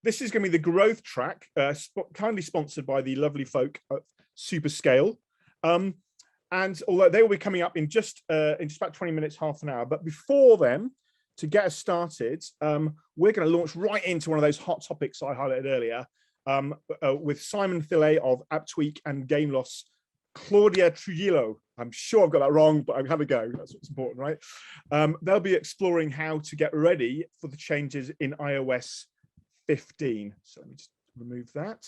This is going to be the growth track, kindly sponsored by the lovely folk at Superscale. And although they will be coming up in just about 20 minutes, half an hour. But before then, to get us started, we're going to launch right into one of those hot topics I highlighted earlier with Simon Thiele of AppTweak and Gameloss, Claudia Trujillo. I'm sure I've got that wrong, but I'll have a go. That's what's important, right? They'll be exploring how to get ready for the changes in iOS 15. So let me just remove that.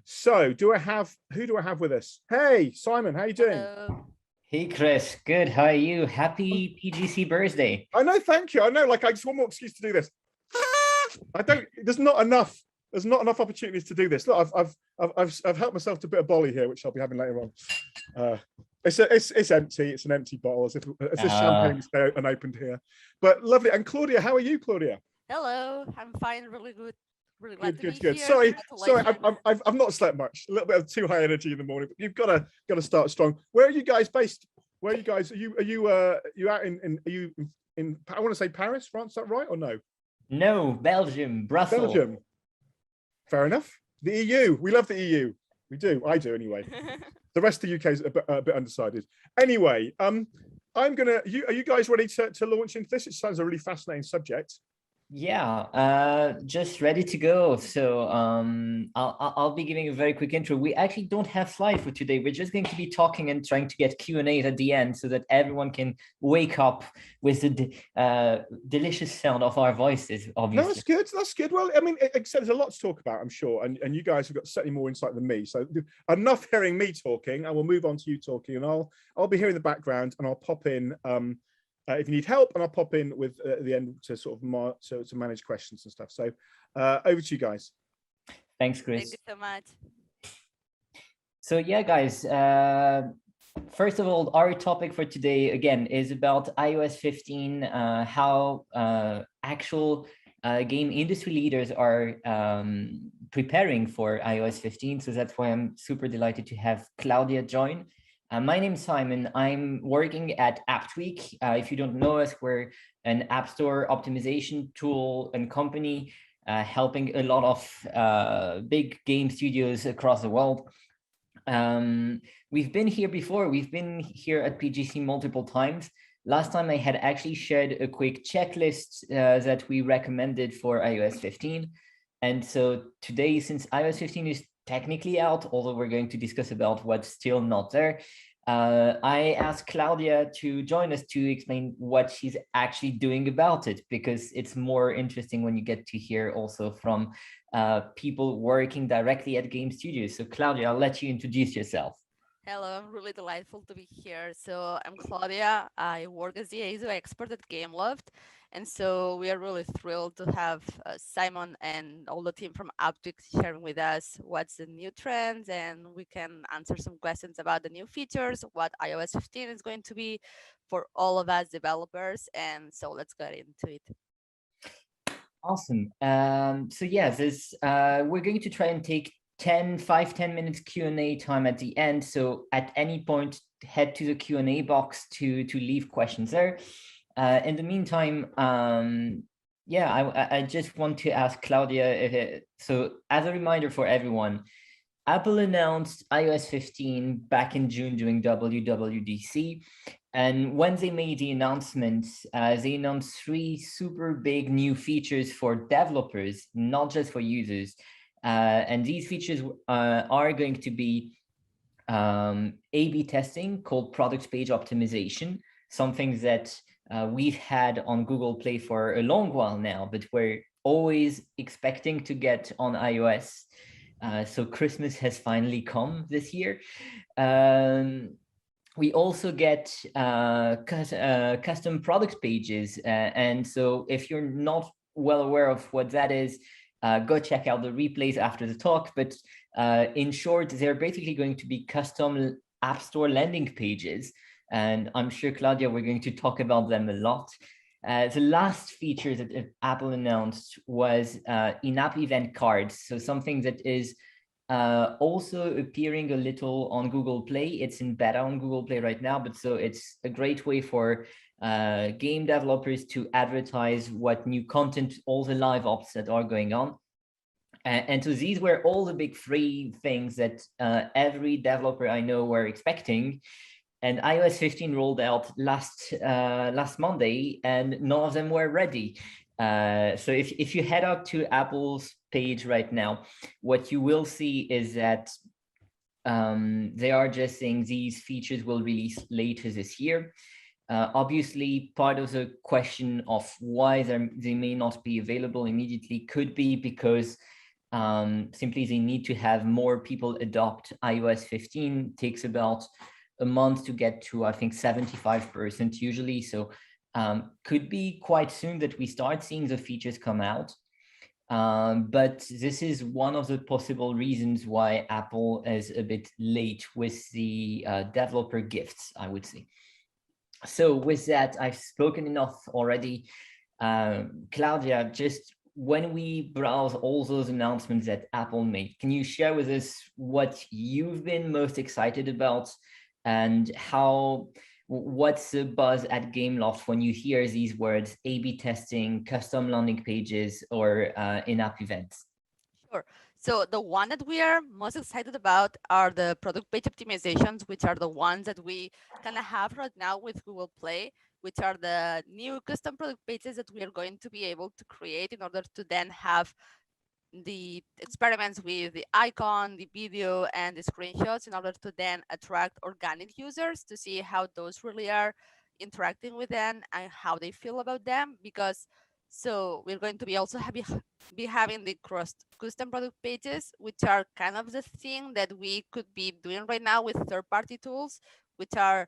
So who do I have with us? Hey, Simon, how you doing? Hello. Hey, Chris. Good. How are you? Happy PGC birthday. I know, thank you. I know, like I just want more excuse to do this. There's not enough opportunities to do this. Look, I've helped myself to a bit of bolly here, which I'll be having later on. It's empty. It's an empty bottle, as if the champagne's unopened here. But lovely. And Claudia, how are you, Claudia? Hello. I'm fine. Really good. Really glad to be Good. here. Sorry, I've not slept much. A little bit of too high energy in the morning. But you've got to start strong. Where are you guys based? Where are you guys? Are you out in I want to say Paris, France? Is that right or no? No, Belgium, Brussels. Belgium. Fair enough. The EU. We love the EU. We do. I do anyway. The rest of the UK is a bit undecided. Anyway, are you guys ready to launch into this? It sounds a really fascinating subject. Yeah, just ready to go. So I'll be giving a very quick intro. We actually don't have slides for today. We're just going to be talking and trying to get Q&As at the end so that everyone can wake up with the delicious sound of our voices, obviously. No, that's good. Well, I mean, there's a lot to talk about, I'm sure. And you guys have got certainly more insight than me. So enough hearing me talking, and we'll move on to you talking. And I'll be here in the background, and I'll pop in if you need help, and I'll pop in with at the end to sort of to manage questions and stuff. So over to you guys. Thanks, Chris. Thank you so much. So yeah, guys, first of all, our topic for today, again, is about iOS 15, how actual game industry leaders are preparing for iOS 15. So that's why I'm super delighted to have Claudia join. My name's Simon. I'm working at AppTweak. If you don't know us, we're an app store optimization tool and company helping a lot of big game studios across the world. We've been here before. We've been here at PGC multiple times. Last time I had actually shared a quick checklist that we recommended for iOS 15. And so today, since iOS 15 is technically out, although we're going to discuss about what's still not there, I asked Claudia to join us to explain what she's actually doing about it, because it's more interesting when you get to hear also from people working directly at game studios. So Claudia, I'll let you introduce yourself. Hello, I'm really delightful to be here. So I'm Claudia. I work as the ASO expert at Gameloft. And so we are really thrilled to have Simon and all the team from AppTweak sharing with us what's the new trends, and we can answer some questions about the new features, what iOS 15 is going to be for all of us developers. And so let's get into it. Awesome. So yeah, we're going to try and take 10 minutes Q&A time at the end. So at any point, head to the Q&A box to leave questions there. In the meantime, I just want to ask Claudia, so as a reminder for everyone, Apple announced iOS 15 back in June during WWDC. And when they made the announcement, they announced 3 super big new features for developers, not just for users. And these features are going to be A/B testing called product page optimization, something that we've had on Google Play for a long while now, but we're always expecting to get on iOS. So Christmas has finally come this year. We also get custom product pages. And so if you're not well aware of what that is, go check out the replays after the talk. But in short, they're basically going to be custom App Store landing pages. And I'm sure, Claudia, we're going to talk about them a lot. The last feature that Apple announced was in-app event cards. So something that is also appearing a little on Google Play. It's in beta on Google Play right now, but so it's a great way for game developers to advertise what new content, all the live ops that are going on. And so these were all the big three things that every developer I know were expecting. And iOS 15 rolled out last Monday, and none of them were ready. So if you head up to Apple's page right now, what you will see is that they are just saying these features will release later this year. Obviously, part of the question of why they may not be available immediately could be because simply they need to have more people adopt iOS 15. It takes about a month to get to, I think, 75% usually. So could be quite soon that we start seeing the features come out. But this is one of the possible reasons why Apple is a bit late with the developer gifts, I would say. So with that, I've spoken enough already. Claudia, just when we browse all those announcements that Apple made, can you share with us what you've been most excited about and what's the buzz at Gameloft when you hear these words, A/B testing, custom landing pages, or in-app events? Sure. So the one that we are most excited about are the product page optimizations, which are the ones that we kind of have right now with Google Play, which are the new custom product pages that we are going to be able to create in order to then have the experiments with the icon, the video, and the screenshots in order to then attract organic users to see how those really are interacting with them and how they feel about them. Because so we're going to be also be having the custom product pages, which are kind of the thing that we could be doing right now with third-party tools, which are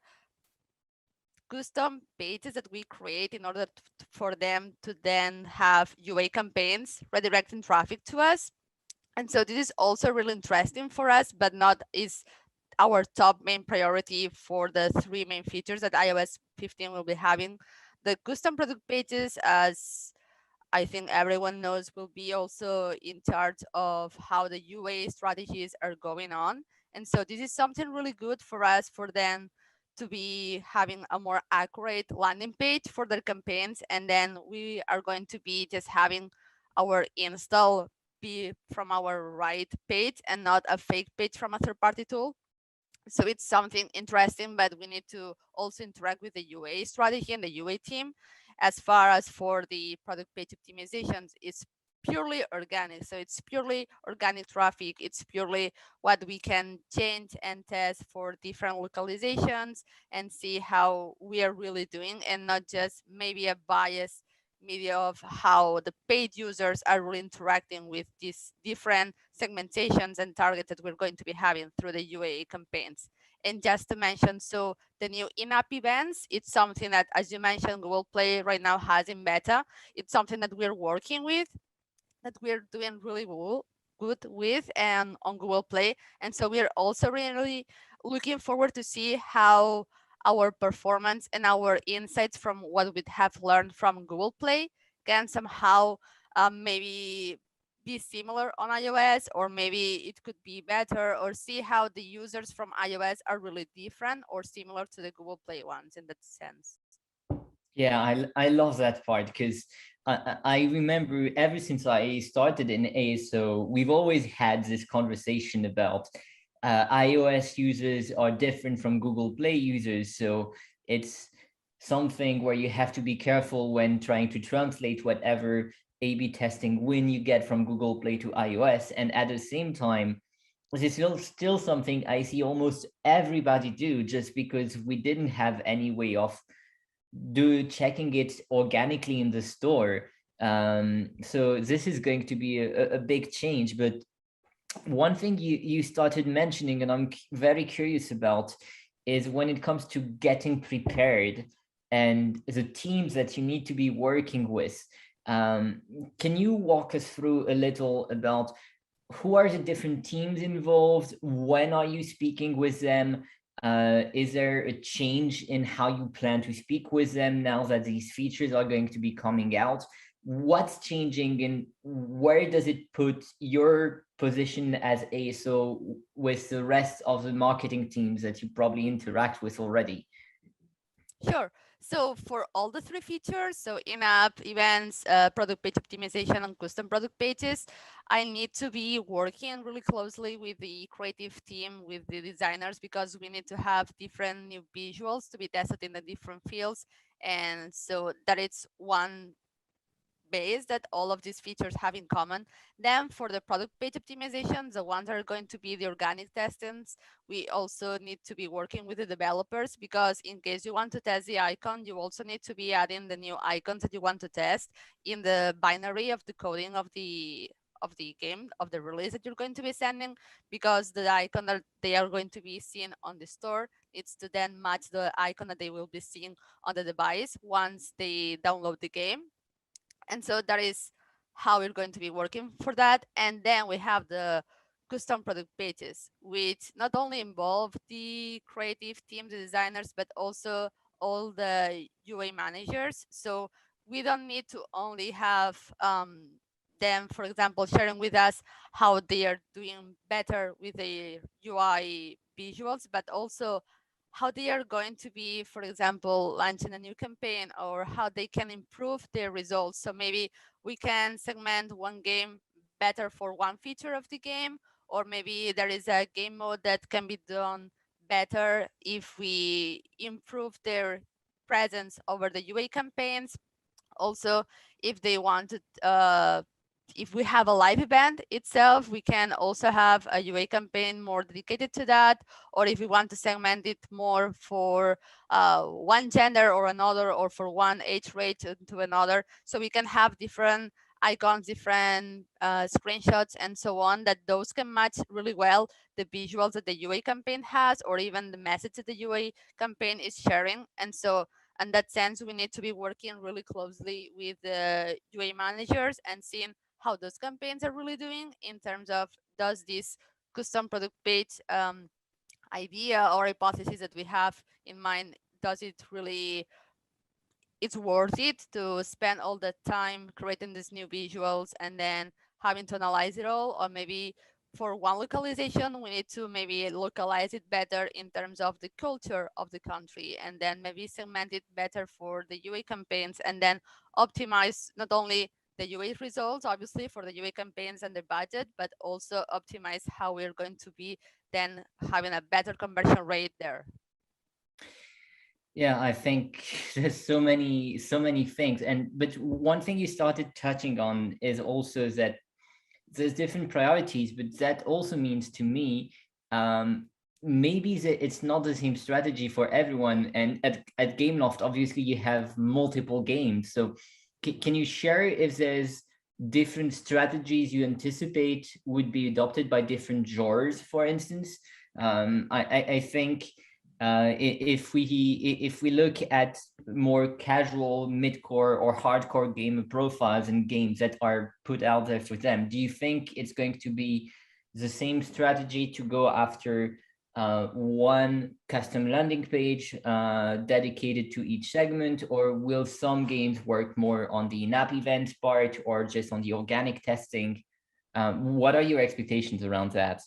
custom pages that we create in order for them to then have UA campaigns redirecting traffic to us. And so this is also really interesting for us, but not is our top main priority for the three main features that iOS 15 will be having. The custom product pages, as I think everyone knows, will be also in charge of how the UA strategies are going on. And so this is something really good for us for them to be having a more accurate landing page for their campaigns. And then we are going to be just having our install be from our right page and not a fake page from a third-party tool. So it's something interesting, but we need to also interact with the UA strategy and the UA team. As far as for the product page optimizations, it's purely organic. So it's purely organic traffic. It's purely what we can change and test for different localizations and see how we are really doing, and not just maybe a bias media of how the paid users are really interacting with these different segmentations and targets that we're going to be having through the UA campaigns. And just to mention, so the new in-app events, it's something that, as you mentioned, Google Play right now has in beta. It's something that we're working with, that we're doing really good with and on Google Play. And so we're also really looking forward to see how our performance and our insights from what we have learned from Google Play can somehow maybe be similar on iOS, or maybe it could be better, or see how the users from iOS are really different or similar to the Google Play ones in that sense. Yeah, I love that part because I remember ever since I started in ASO, we've always had this conversation about iOS users are different from Google Play users. So it's something where you have to be careful when trying to translate whatever A/B testing win you get from Google Play to iOS. And at the same time, this is still something I see almost everybody do, just because we didn't have any way of checking it organically in the store. So this is going to be a big change. But one thing you started mentioning, and I'm very curious about, is when it comes to getting prepared and the teams that you need to be working with. Can you walk us through a little about who are the different teams involved? When are you speaking with them? Is there a change in how you plan to speak with them now that these features are going to be coming out? What's changing, and where does it put your position as ASO with the rest of the marketing teams that you probably interact with already? Sure. So for all the three features, so in-app events, product page optimization, and custom product pages, I need to be working really closely with the creative team, with the designers, because we need to have different new visuals to be tested in the different fields. And so that it's one base that all of these features have in common. Then for the product page optimization, the ones that are going to be the organic testings, we also need to be working with the developers, because in case you want to test the icon, you also need to be adding the new icons that you want to test in the binary of the coding of the game, of the release that you're going to be sending, because the icon that they are going to be seeing on the store needs to then match the icon that they will be seeing on the device once they download the game. And so that is how we're going to be working for that. And then we have the custom product pages, which not only involve the creative team, the designers, but also all the UA managers. So we don't need to only have them, for example, sharing with us how they are doing better with the UI visuals, but also how they are going to be, for example, launching a new campaign, or how they can improve their results. So maybe we can segment one game better for one feature of the game, or maybe there is a game mode that can be done better if we improve their presence over the UA campaigns. Also, if they wanted if we have a live event itself, we can also have a UA campaign more dedicated to that. Or if we want to segment it more for one gender or another, or for one age rate to another, so we can have different icons, different screenshots, and so on, that those can match really well the visuals that the UA campaign has, or even the message that the UA campaign is sharing. And so in that sense, we need to be working really closely with the UA managers and seeing how those campaigns are really doing, in terms of, does this custom product page idea or hypothesis that we have in mind, does it really, it's worth it to spend all the time creating these new visuals and then having to analyze it all? Or maybe for one localization, we need to maybe localize it better in terms of the culture of the country, and then maybe segment it better for the UA campaigns, and then optimize not only the UA results, obviously, for the UA campaigns and the budget, but also optimize how we're going to be then having a better conversion rate there. Yeah, I think there's so many things. But one thing you started touching on is also that there's different priorities, but that also means to me, maybe it's not the same strategy for everyone. And at Gameloft, obviously you have multiple games. So can you share if there's different strategies you anticipate would be adopted by different genres, for instance? I think if we look at more casual, mid-core, or hardcore gamer profiles and games that are put out there for them, do you think it's going to be the same strategy to go after one custom landing page dedicated to each segment, or will some games work more on the in-app event part or just on the organic testing? What are your expectations around that?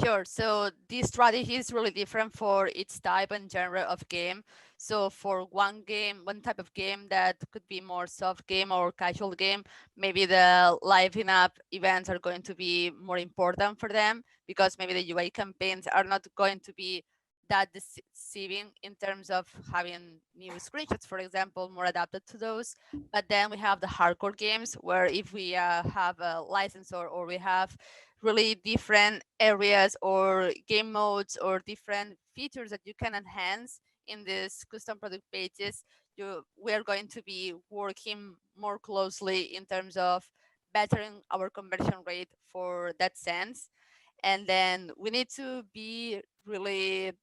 Sure. So this strategy is really different for each type and genre of game. So for one game, one type of game that could be more soft game or casual game, maybe the live in-app events are going to be more important for them, because maybe the UA campaigns are not going to be that deceiving in terms of having new screenshots, for example, more adapted to those. But then we have the hardcore games, where if we have a licensor, or we have really different areas or game modes or different features that you can enhance in these custom product pages, we're going to be working more closely in terms of bettering our conversion rate for that sense. And then we need to be really,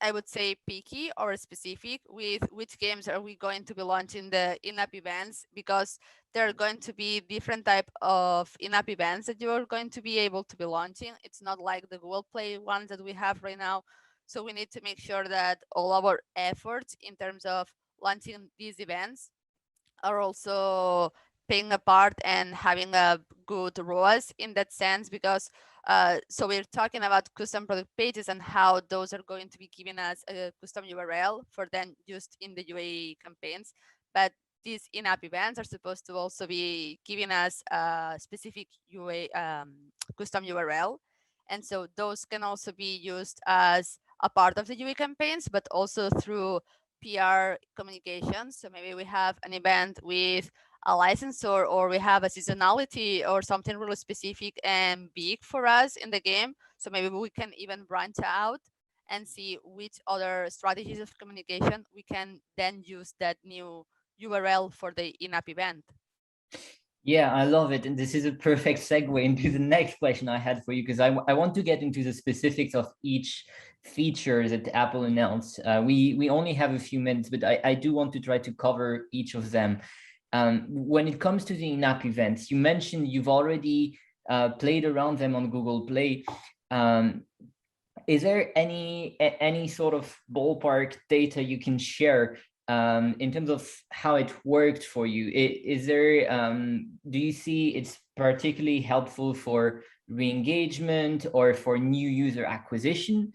I would say, picky or specific with which games are we going to be launching the in-app events, because there are going to be different type of in-app events that you are going to be able to be launching. It's not like the Google Play ones that we have right now. So we need to make sure that all our efforts in terms of launching these events are also paying a part and having a good ROAS in that sense, because so we're talking about custom product pages and how those are going to be giving us a custom URL for then used in the UA campaigns. But these in-app events are supposed to also be giving us a specific UA custom URL. And so those can also be used as a part of the UA campaigns, but also through PR communications. So maybe we have an event with a licensor, or we have a seasonality or something really specific and big for us in the game. So maybe we can even branch out and see which other strategies of communication we can then use that new URL for the in-app event. Yeah, I love it. And this is a perfect segue into the next question I had for you, because I want to get into the specifics of each feature that Apple announced. We only have a few minutes, but I do want to try to cover each of them. When it comes to the in-app events, you mentioned you've already played around them on Google Play. Is there any sort of ballpark data you can share in terms of how it worked for you? Is there, do you see it's particularly helpful for re-engagement or for new user acquisition?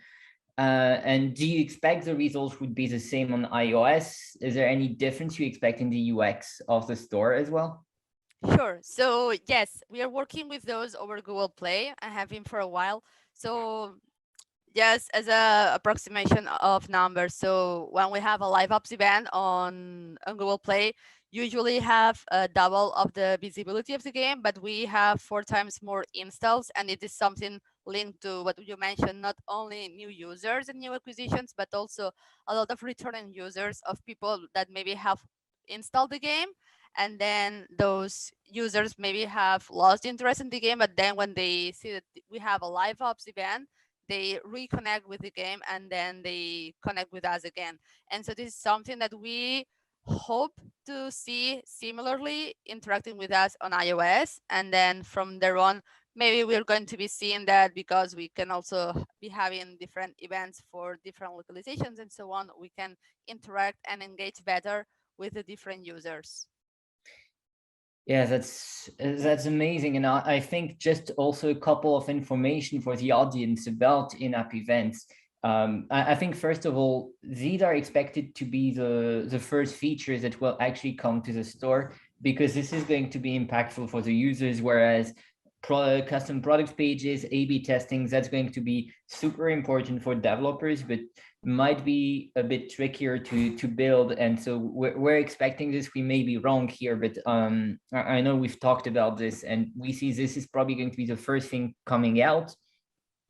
And do you expect the results would be the same on iOS? Is there any difference you expect in the UX of the store as well? Sure. So yes, we are working with those over Google Play. I have been for a while. So yes, as a approximation of numbers. So when we have a live ops event on Google Play, usually have a double of the visibility of the game, but we have 4 times more installs, and it is something linked to what you mentioned, not only new users and new acquisitions, but also a lot of returning users of people that maybe have installed the game, and then those users maybe have lost interest in the game, but then when they see that we have a live ops event, they reconnect with the game and then they connect with us again. And so this is something that we hope to see similarly interacting with us on iOS. And then from there on, maybe we're going to be seeing that, because we can also be having different events for different localizations and so on, we can interact and engage better with the different users. Yeah, that's amazing. And I think just also a couple of information for the audience about in-app events. I think, first of all, these are expected to be the first features that will actually come to the store, because this is going to be impactful for the users, whereas custom product pages, A/B testing, that's going to be super important for developers, but might be a bit trickier to build. And so we're expecting this. We may be wrong here, but I know we've talked about this, and we see this is probably going to be the first thing coming out.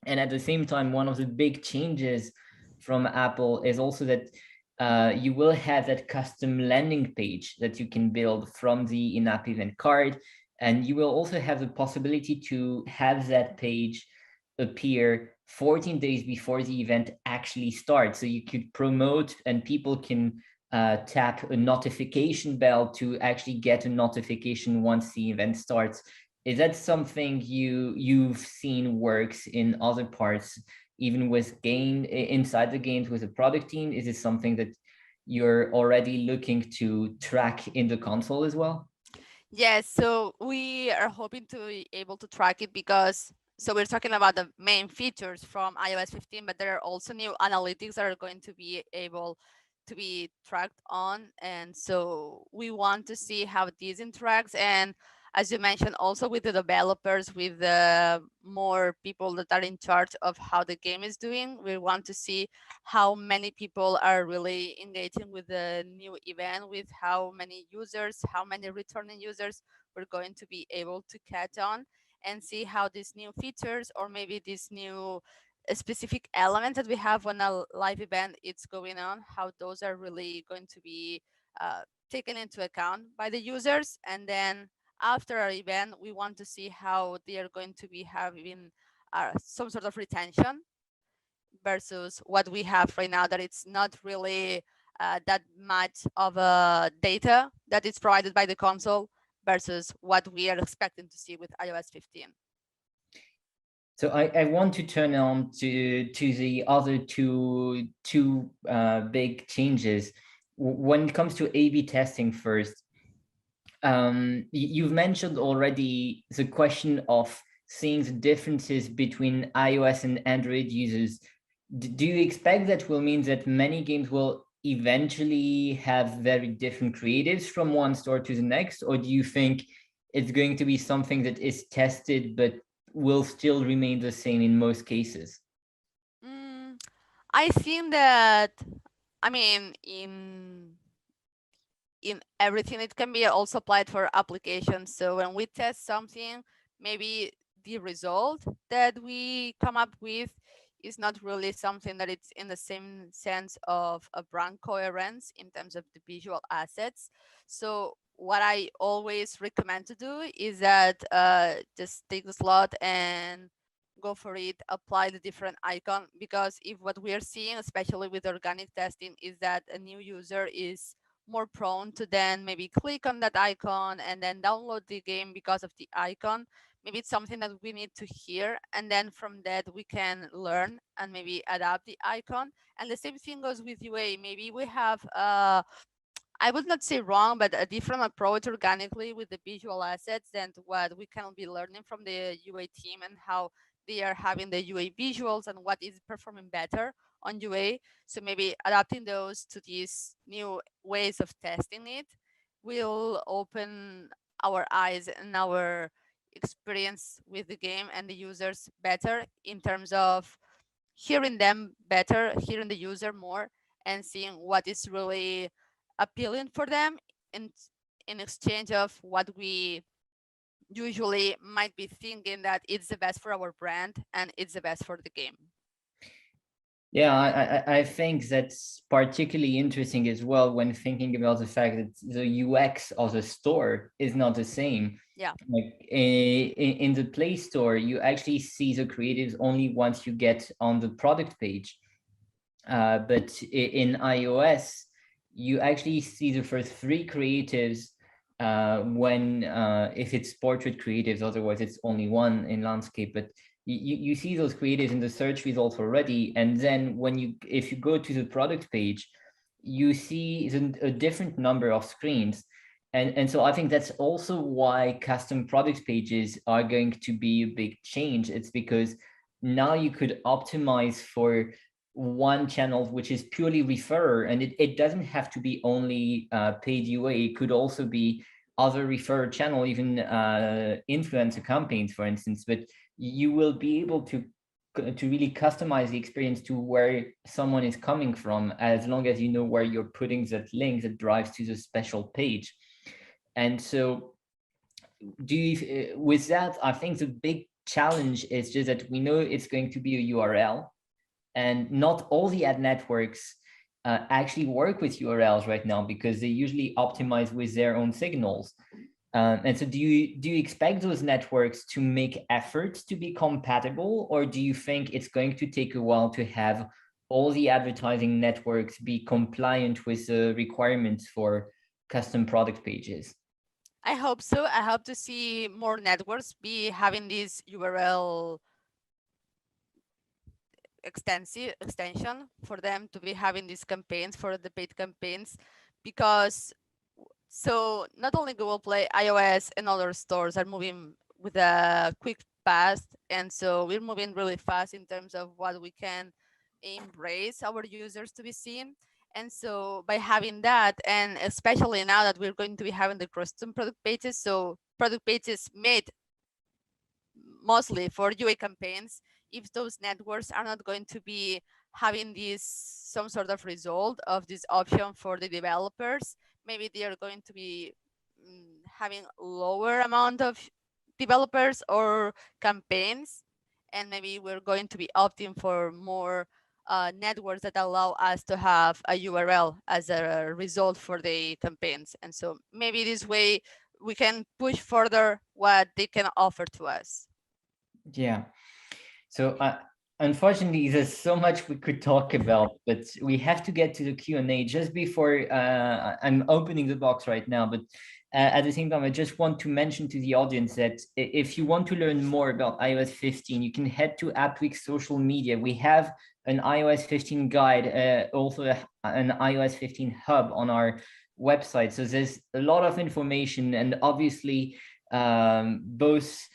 And at the same time, one of the big changes from Apple is also that you will have that custom landing page that you can build from the in-app event card. And you will also have the possibility to have that page appear 14 days before the event actually starts. So you could promote, and people can tap a notification bell to actually get a notification once the event starts. Is that something you've seen works in other parts, even with inside the games with the product team? Is it something that you're already looking to track in the console as well? Yes, so we are hoping to be able to track it, because so we're talking about the main features from iOS 15, but there are also new analytics that are going to be able to be tracked on. And so we want to see how this interacts. And as you mentioned, also with the developers, with the more people that are in charge of how the game is doing, we want to see how many people are really engaging with the new event, with how many users, how many returning users we're going to be able to catch on, and see how these new features, or maybe these new specific elements that we have when a live event is going on, how those are really going to be taken into account by the users. And then after our event, we want to see how they are going to be having some sort of retention versus what we have right now, that it's not really that much of data that is provided by the console versus what we are expecting to see with iOS 15. So I want to turn on to the other two big changes. When it comes to A/B testing first, You've mentioned already the question of seeing the differences between iOS and Android users. Do you expect that will mean that many games will eventually have very different creatives from one store to the next, or do you think it's going to be something that is tested but will still remain the same in most cases? I think that, I mean, in everything, it can be also applied for applications. So when we test something, maybe the result that we come up with is not really something that it's in the same sense of a brand coherence in terms of the visual assets. So what I always recommend to do is that just take the slot and go for it, apply the different icon, because if what we are seeing, especially with organic testing, is that a new user is more prone to then maybe click on that icon and then download the game because of the icon. Maybe it's something that we need to hear, and then from that we can learn and maybe adapt the icon. And the same thing goes with UA. Maybe we have I would not say wrong, but a different approach organically with the visual assets than what we can be learning from the UA team and how they are having the UA visuals and what is performing better on UA. So maybe adapting those to these new ways of testing it will open our eyes and our experience with the game and the users better in terms of hearing them better, hearing the user more, and seeing what is really appealing for them in exchange of what we usually might be thinking that it's the best for our brand and it's the best for the game. Yeah, I think that's particularly interesting as well when thinking about the fact that the UX of the store is not the same. Yeah. Like in the Play Store, you actually see the creatives only once you get on the product page. But in iOS, you actually see the first 3 creatives when if it's portrait creatives, otherwise it's only 1 in landscape. But you see those creatives in the search results already, and then if you go to the product page, you see a different number of screens. And so I think that's also why custom product pages are going to be a big change. It's because now you could optimize for one channel, which is purely referrer, and it doesn't have to be only paid UA. It could also be other referrer channel, even influencer campaigns, for instance. But you will be able to really customize the experience to where someone is coming from, as long as you know where you're putting that link that drives to the special page. And so with that, I think the big challenge is just that we know it's going to be a URL, and not all the ad networks actually work with URLs right now, because they usually optimize with their own signals. And so do you expect those networks to make efforts to be compatible, or do you think it's going to take a while to have all the advertising networks be compliant with the requirements for custom product pages? I hope so. I hope to see more networks be having this URL extension for them to be having these campaigns for the paid campaigns, because so not only Google Play, iOS and other stores are moving with a quick path, and so we're moving really fast in terms of what we can embrace our users to be seen. And so by having that, and especially now that we're going to be having the custom product pages, so product pages made mostly for UA campaigns, if those networks are not going to be having this some sort of result of this option for the developers, maybe they are going to be having lower amount of developers or campaigns, and maybe we're going to be opting for more networks that allow us to have a URL as a result for the campaigns. And so maybe this way we can push further what they can offer to us. Yeah. So unfortunately, there's so much we could talk about, but we have to get to the Q&A. Just before I'm opening the box right now, but at the same time, I just want to mention to the audience that if you want to learn more about iOS 15, you can head to Appwix social media. We have an iOS 15 guide, also an iOS 15 hub on our website. So there's a lot of information, and obviously both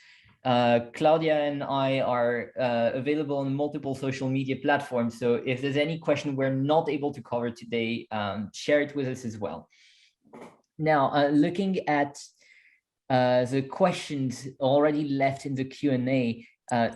Claudia and I are available on multiple social media platforms. So if there's any question we're not able to cover today, share it with us as well. Now, looking at the questions already left in the Q&A,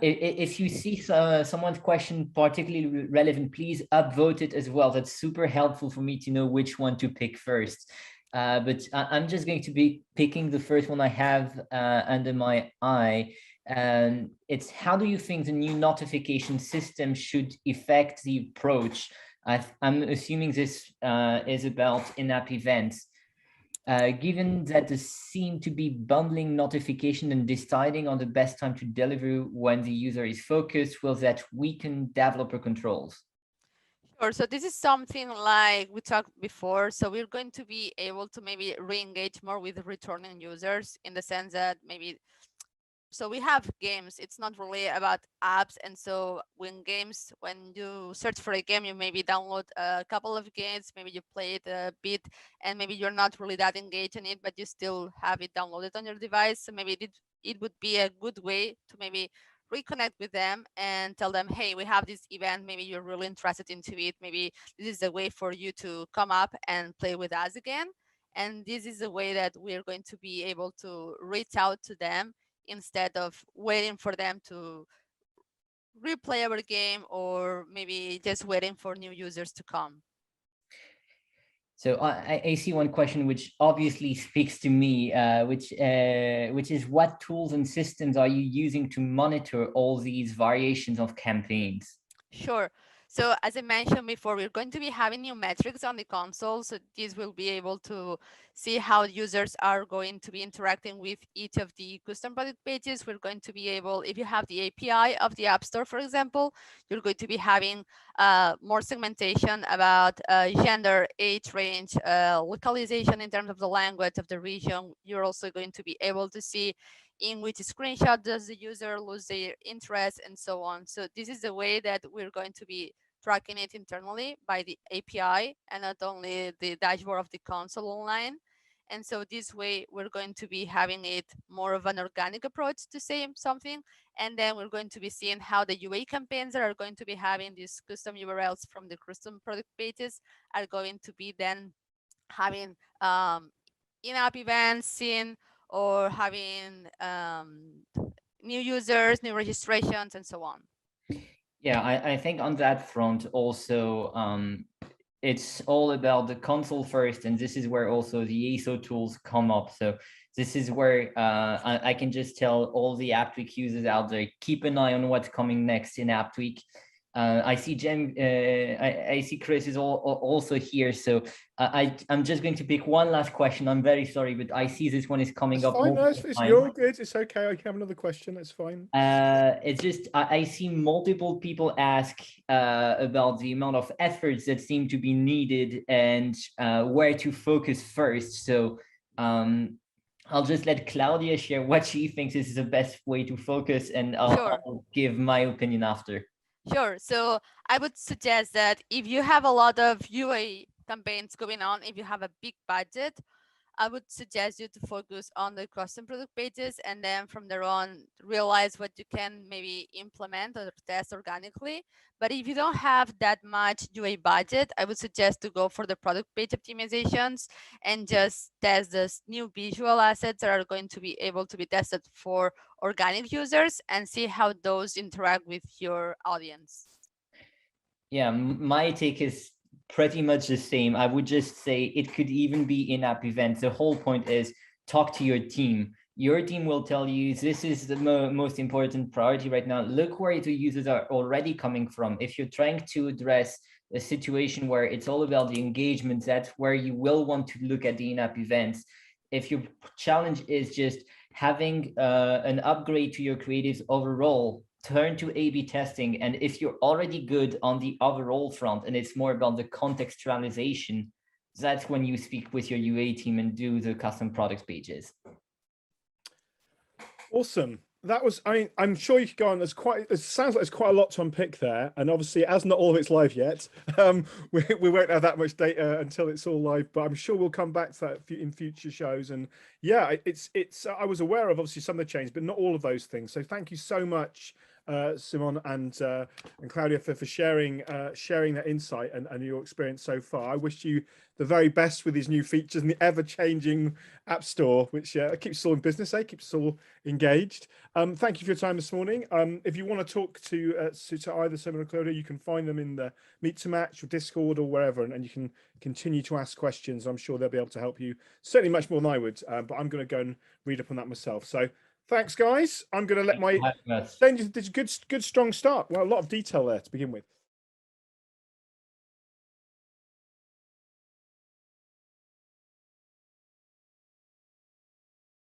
if you see someone's question particularly relevant, please upvote it as well. That's super helpful for me to know which one to pick first. But I'm just going to be picking the first one I have under my eye. And it's, how do you think the new notification system should affect the approach? I'm assuming this is about in-app events. Given that they seem to be bundling notification and deciding on the best time to deliver when the user is focused, will that weaken developer controls? Sure. So this is something like we talked before. So we're going to be able to maybe re-engage more with returning users, in the sense that maybe, so we have games, it's not really about apps. And so when you search for a game, you maybe download a couple of games, maybe you play it a bit, and maybe you're not really that engaged in it, but you still have it downloaded on your device. So maybe it would be a good way to maybe reconnect with them and tell them, hey, we have this event, maybe you're really interested into it, maybe this is a way for you to come up and play with us again. And this is a way that we're going to be able to reach out to them, instead of waiting for them to replay our game, or maybe just waiting for new users to come. So I see one question which obviously speaks to me, which is, what tools and systems are you using to monitor all these variations of campaigns? Sure. So as I mentioned before, we're going to be having new metrics on the console. So this will be able to see how users are going to be interacting with each of the custom product pages. We're going to be able, if you have the API of the App Store, for example, you're going to be having more segmentation about gender, age range, localization in terms of the language of the region. You're also going to be able to see in which screenshot does the user lose their interest, and so on. So this is the way that we're going to be tracking it internally by the API, and not only the dashboard of the console online. And so this way, we're going to be having it more of an organic approach to say something. And then we're going to be seeing how the UA campaigns that are going to be having these custom URLs from the custom product pages are going to be then having in-app events seen, or having new users, new registrations, and so on. Yeah, I think on that front also, it's all about the console first, and this is where also the ASO tools come up. So this is where I can just tell all the AppTweak users out there, keep an eye on what's coming next in AppTweak. I see I see Chris is also here. So I'm just going to pick one last question. I'm very sorry, but I see this one is coming up. Fine, no, you're good. It's okay. I can have another question. It's fine. It's just I see multiple people ask about the amount of efforts that seem to be needed and where to focus first. So I'll just let Claudia share what she thinks is the best way to focus, and I'll give my opinion after. Sure. So I would suggest that if you have a lot of UA campaigns going on, if you have a big budget, I would suggest you to focus on the custom product pages, and then from there on realize what you can maybe implement or test organically. But if you don't have that much UA budget, I would suggest to go for the product page optimizations and just test the new visual assets that are going to be able to be tested for organic users, and see how those interact with your audience. Yeah, my take is pretty much the same. I would just say it could even be in-app events. The whole point is talk to your team. Your team will tell you this is the most important priority right now. Look where the users are already coming from. If you're trying to address a situation where it's all about the engagement, that's where you will want to look at the in-app events. If your challenge is just having an upgrade to your creatives overall, turn to A/B testing. And if you're already good on the overall front and it's more about the contextualization, that's when you speak with your UA team and do the custom product pages. Awesome. That was, I mean, I'm sure you could go on. It sounds like there's quite a lot to unpick there. And obviously, as not all of it's live yet, we won't have that much data until it's all live, but I'm sure we'll come back to that in future shows. And yeah, I was aware of obviously some of the changes, but not all of those things. So thank you so much, Simon and Claudia for sharing that insight and your experience so far. I wish you the very best with these new features and the ever-changing App Store, which keeps us all in business, keeps us all engaged. Thank you for your time this morning. If you want to talk to either Simon or Claudia, you can find them in the Meet to Match or Discord or wherever, and you can continue to ask questions. I'm sure they'll be able to help you, certainly much more than I would, but I'm going to go and read up on that myself. So thanks, guys. I'm going to let my... Did a good strong start. Well, a lot of detail there to begin with.